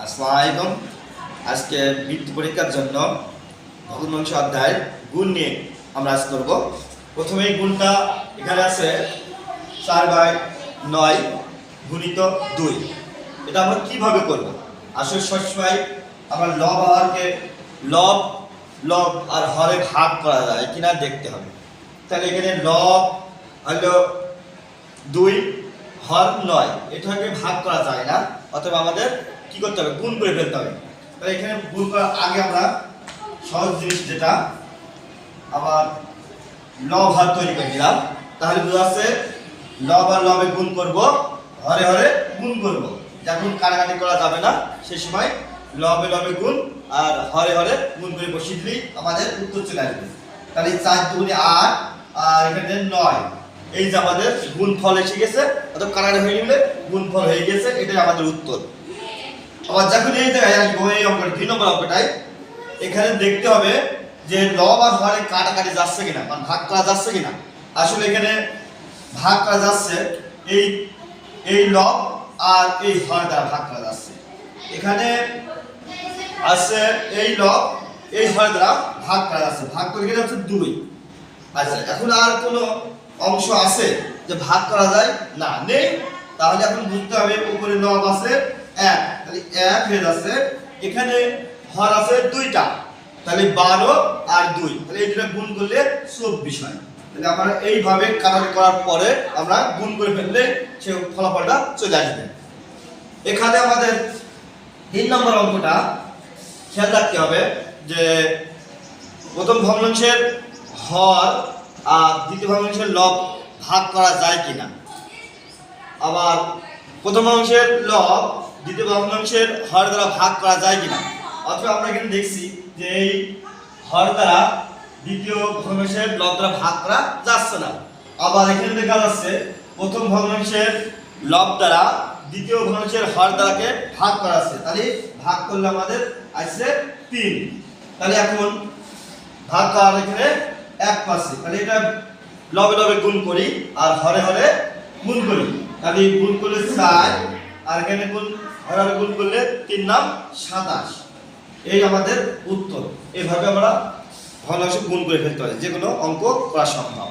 আসসালামু আলাইকুম। আজকে বৃত্তি পরীক্ষার জন্য ভগ্নাংশ অধ্যায় গুণ নিয়ে আমরা আজ করব। প্রথমেই গুণটা এখানে আছে 4/9 গুণিত 2। এটা আমরা কিভাবে করব? আসলে সবসময় আমরা লব হরকে লব লব আর হরে ভাগ করা যায় কিনা দেখতে হবে। তাহলে এখানে লব হলো 2, হর 9, এটাকে ভাগ করা যায় না, অথবা আমাদের কি করতে হবে? গুণ করে ফেলতে হবে। তাহলে এখানে গুণ করার আগে আমরা সহজ জিনিস যেটা আবার লব হর তৈরি করে দিলাম। তাহলে বোঝা যাচ্ছে লব আর লবে গুণ করব, হরে হরে গুণ করব। যখন কাটাকাটি করা যাবে না সেই সময় লবে লবে গুণ আর হরে হরে গুণ করে বসিয়ে দিলেই আমাদের উত্তর চলে আসবে। তাহলে 4 দুগুণে 8 আর এখানে 9, এই যে আমাদের গুণফল এসে গেছে, অথবা কাটাকাটি হয়ে গেলে গুণফল হয়ে গেছে, এটাই আমাদের উত্তর। আবার যখন এই জায়গায় আসবো এই অঙ্কটা 2 নম্বর অঙ্কটায়, এখানে দেখতে হবে যে লব আর হরে কাটাকাটি যাচ্ছে কিনা, মানে ভাগ করা যাচ্ছে কিনা। আসলে এখানে ভাগ করা যাচ্ছে, এই এই লব আর এই হর দ্বারা ভাগ করা যাচ্ছে। এখানে আছে এই লব এই হর দ্বারা ভাগ করা যাচ্ছে, ভাগ করে গেলে হচ্ছে 2। আচ্ছা, এখন আর কোনো অংশ আছে যে ভাগ করা যায় না, নেই। তাহলে এখন বুঝতে হবে উপরে লব আছে 1, তাহলে 1 হয়ে যাচ্ছে। এখানে হর আছে 2টা, তাহলে 12 আর 2, তাহলে এই দুটো গুণ করলে 24 হয়। তাহলে আমরা এইভাবে কাটাকাটি করার পরে আমরা গুণ করে ফেললে সে ফলাফলটা চলে আসবে। এখানে আমাদের 3 নম্বর অঙ্কটা খেয়াল রাখতে হবে যে প্রথম ভগ্নাংশের হর আর দ্বিতীয় ভগ্নাংশের লব ভাগ করা যায় কিনা। আবার প্রথম ভগ্নাংশের লব দ্বিতীয় ভগ্নাংশের হর দ্বারা ভাগ করা যায় কিনা। অথবা আমরা এখানে দেখছি যে এই হর দ্বারা দ্বিতীয় ভগ্নাংশের লব দ্বারা ভাগ করা যাচ্ছে না। আবার এখানে দেখা যাচ্ছে প্রথম ভগ্নাংশের লব দ্বারা দ্বিতীয় ভগ্নাংশের হর দ্বারাকে ভাগ করা আছে, তাহলে ভাগ করলে আমাদের আসছে 3। তাহলে এখন ভাগ করার এখানে 1 পাচ্ছি, তাহলে এটা লবে লবে গুণ করি আর হরে হরে গুণ করি। তাহলে গুণ করলে 4 আর এখানে গুণ হরে হরে গুণ করলে 3 নাম 27, এই আমাদের উত্তর। এইভাবে আমরা ভগ্নাংশ গুণ করে ফেলতে পারি, যে কোনো অঙ্ক করা সম্ভব।